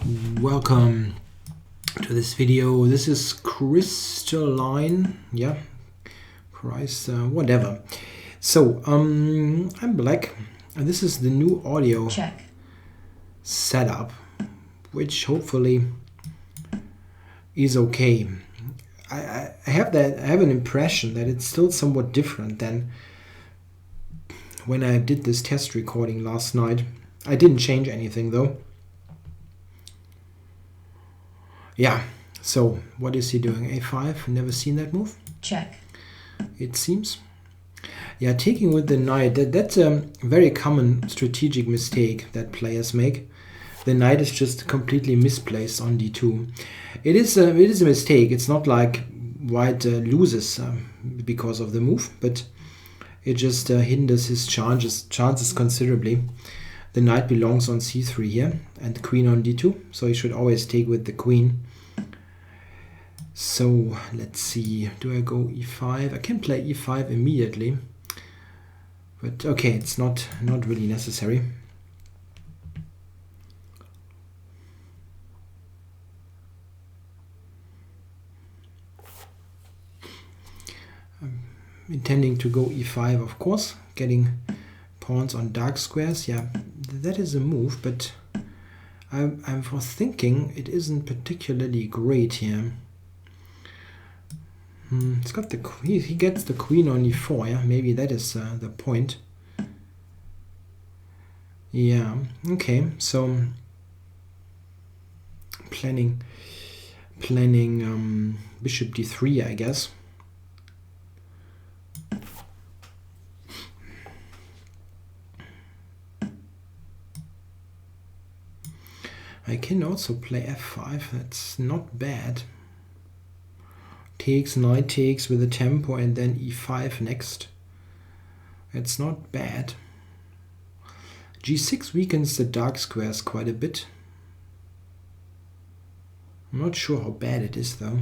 Welcome to this video. This is CrystALine, yeah, Christ, whatever. So, I'm Black, and this is the new audio setup, which hopefully is okay. I have an impression that it's still somewhat different than when I did this test recording last night. I didn't change anything though. Yeah, so what is he doing? A5, never seen that move. Check. It seems. Yeah, taking with the knight, that's a very common strategic mistake that players make. The knight is just completely misplaced on d2. It is a mistake. It's not like white loses because of the move, but it just hinders his chances considerably. The knight belongs on c3 here and queen on d2, so he should always take with the queen. So let's see, do I go e5? I can play e5 immediately, but okay, it's not really necessary. I'm intending to go e5, of course, getting pawns on dark squares. Yeah, that is a move, but I'm for thinking it isn't particularly great here. It's got the he gets the queen on e4. Yeah, maybe that is the point. Yeah. Okay. So planning bishop d3, I guess. I can also play f5. That's not bad. Takes, knight takes with a tempo, and then e5 next. It's not bad. g6 weakens the dark squares quite a bit. I'm not sure how bad it is though.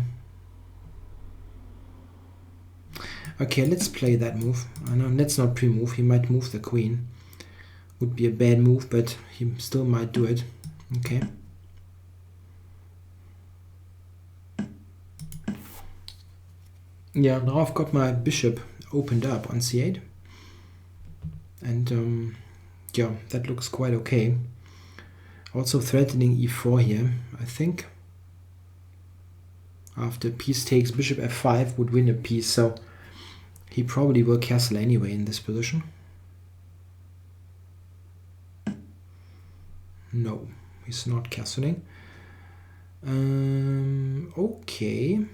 Okay, let's play that move. I know, let's not pre-move. He might move the queen. Would be a bad move, but he still might do it. Okay. Yeah, now I've got my bishop opened up on c8. And yeah, that looks quite okay. Also threatening e4 here, I think. After piece takes, bishop f5 would win a piece, so he probably will castle anyway in this position. No, he's not castling. Okay.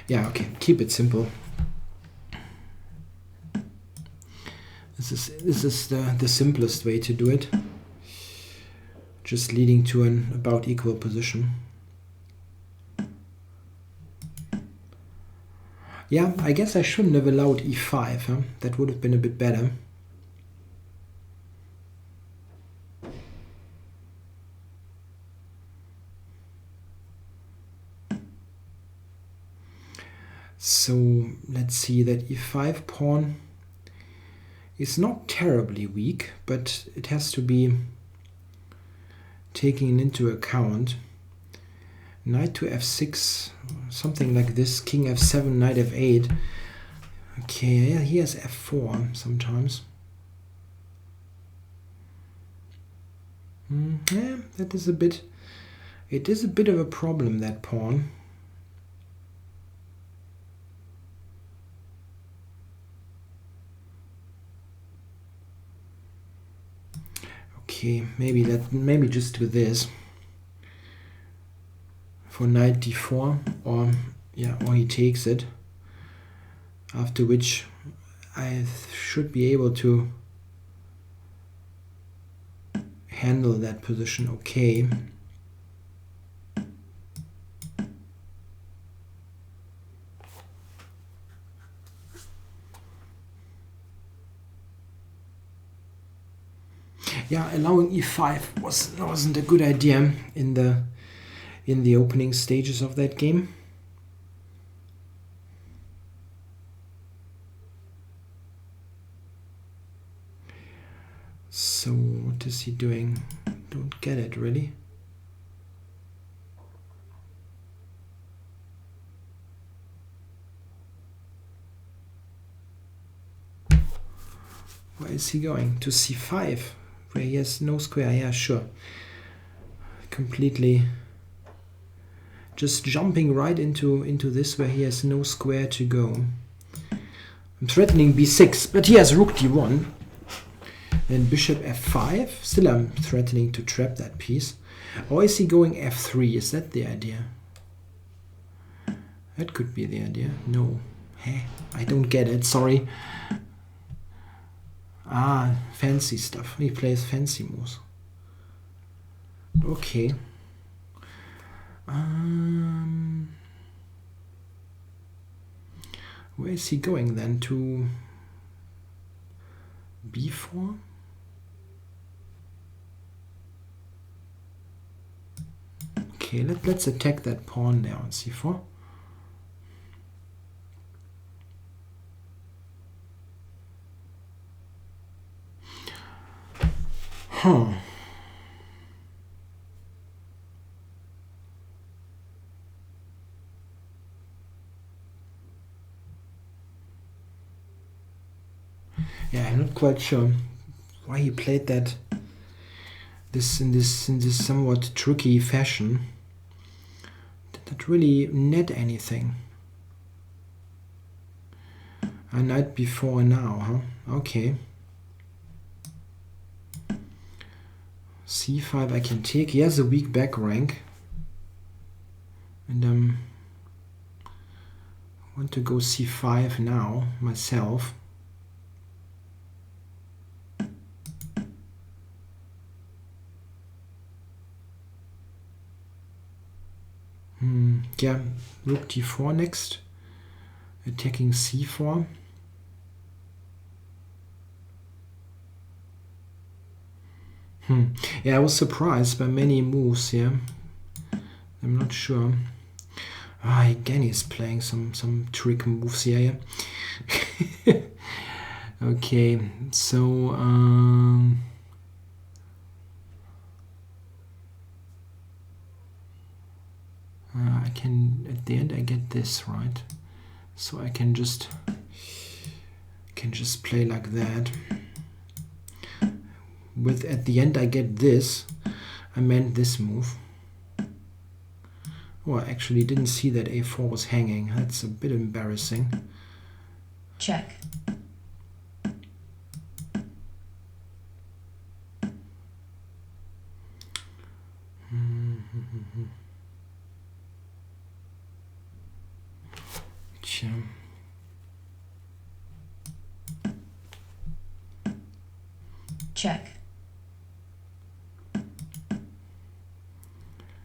Yeah, okay, keep it simple. This is the simplest way to do it. Just leading to an about equal position. Yeah, I guess I shouldn't have allowed e5. Huh? That would have been a bit better. So let's see, that e5 pawn is not terribly weak, but it has to be taken into account. Knight to f6, something like this, king f7, knight f8. Okay, yeah, he has f4 sometimes. Yeah, that is a bit, it is a bit of a problem, that pawn. Okay, maybe just do this for knight d4, or yeah, or he takes it. After which I should be able to handle that position okay. Yeah, allowing e5 wasn't a good idea in the opening stages of that game. So what is he doing? Don't get it really. Where is he going? To c5, where he has no square. Yeah, sure. Completely just jumping right into this where he has no square to go. I'm threatening b6, but he has rook d1. Then bishop f5. Still I'm threatening to trap that piece. Or is he going f3? Is that the idea? That could be the idea. No. Hey, I don't get it. Sorry. Ah, fancy stuff. He plays fancy moves. Okay. Where is he going then? To b4? Okay, let's attack that pawn there on c4. Huh. Yeah, I'm not quite sure why he played in this somewhat tricky fashion. Did not really net anything. A knight before now, huh? Okay. c5 I can take. He has a weak back rank. And I want to go c5 now myself. Yeah, rook d4 next. Attacking c4. Yeah, I was surprised by many moves here. I'm not sure. Again he's playing some trick moves here. Yeah. Okay, so I can, at the end I get this, right? So I can just play like that. With at the end I get this. I meant this move. Oh, I actually didn't see that a4 was hanging. That's a bit embarrassing. Check. Check.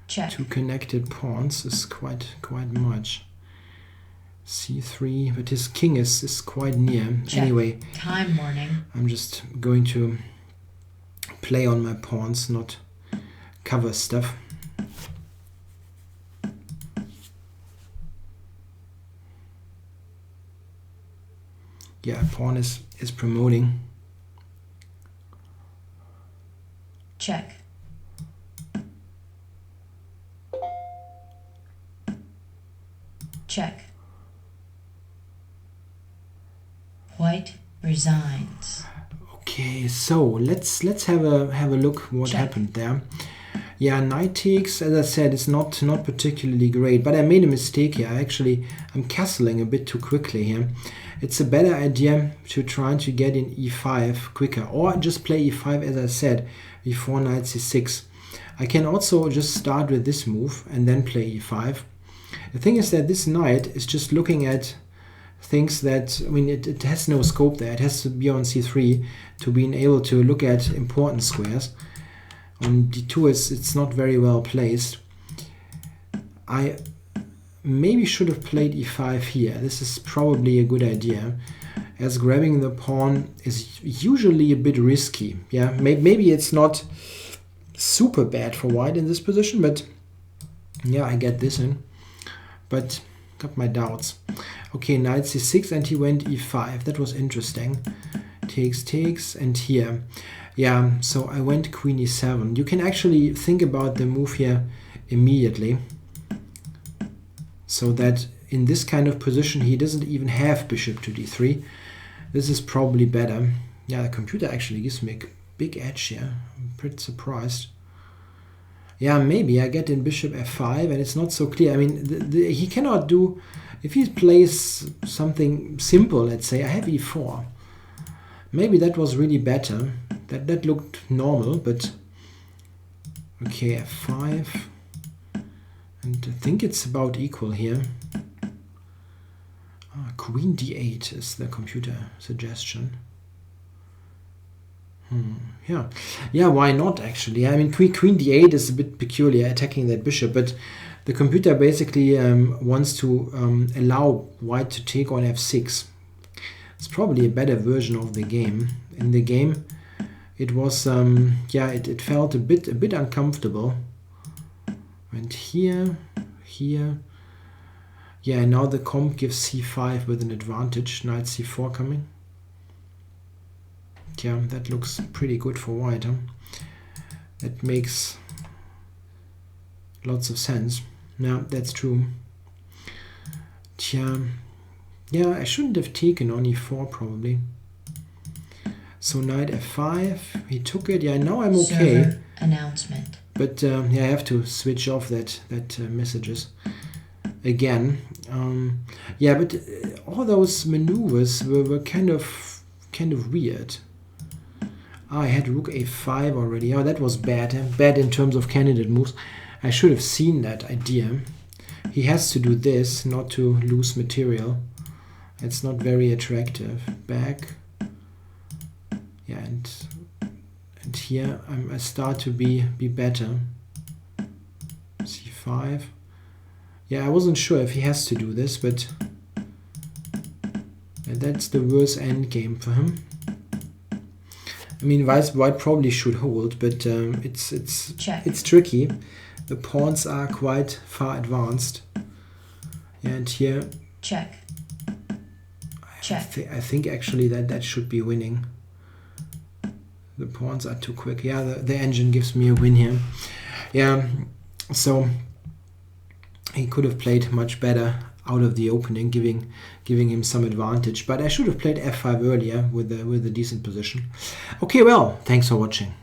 Check. Two connected pawns is quite much. c3, but his king is quite near. Check. Anyway, Time warning. I'm just going to play on my pawns, not cover stuff. Yeah, pawn is promoting. Check. Check. White resigns. Okay, so let's have a look what Check. happened there. Yeah, knight takes, as I said, it's not particularly great, but I made a mistake here. I'm castling a bit too quickly here. It's a better idea to try to get in e5 quicker, or just play e5 as I said before knight c6. I can also just start with this move and then play e5. The thing is that this knight is just looking at things that, I mean, it has no scope there. It has to be on c3 to be able to look at important squares. On d2 it's not very well placed. I maybe should have played e5 here. This is probably a good idea, as grabbing the pawn is usually a bit risky. Yeah, maybe it's not super bad for white in this position, but yeah, I get this in. But got my doubts. Okay, knight c6 and he went e5. That was interesting. takes, and here. Yeah, so I went queen e7. You can actually think about the move here immediately, so that in this kind of position he doesn't even have bishop to d3. This is probably better. Yeah, the computer actually gives me a big edge here. I'm pretty surprised. Yeah, maybe I get in bishop f5 and it's not so clear. I mean, he cannot do, if he plays something simple, let's say I have e4. Maybe that was really better. That looked normal, but okay, f5. And I think it's about equal here. Queen d8 is the computer suggestion. Yeah, why not actually? I mean, queen d8 is a bit peculiar, attacking that bishop, but the computer basically wants to allow white to take on f6. It's probably a better version of the game. In the game, it was it felt a bit uncomfortable. And here, yeah, now the comp gives c5 with an advantage. Knight c4 coming. Yeah, that looks pretty good for white. Huh? That makes lots of sense. Yeah, that's true. Yeah, I shouldn't have taken on e4 probably. So knight f5, he took it. Yeah, now I'm okay. Server announcement. But yeah, I have to switch off that messages again. Yeah, but all those maneuvers were kind of weird. I had rook a5 already. Oh, that was bad. Bad in terms of candidate moves. I should have seen that idea. He has to do this, not to lose material. It's not very attractive. Back. Yeah, and here I start to be better. c5. Yeah, I wasn't sure if he has to do this, but that's the worst endgame for him. I mean, white probably should hold, but it's tricky. The pawns are quite far advanced. Yeah, and here, check. I think actually that should be winning. The pawns are too quick. Yeah, the engine gives me a win here. Yeah, so he could have played much better out of the opening, giving him some advantage. But I should have played f5 earlier with a decent position. Okay, well, thanks for watching.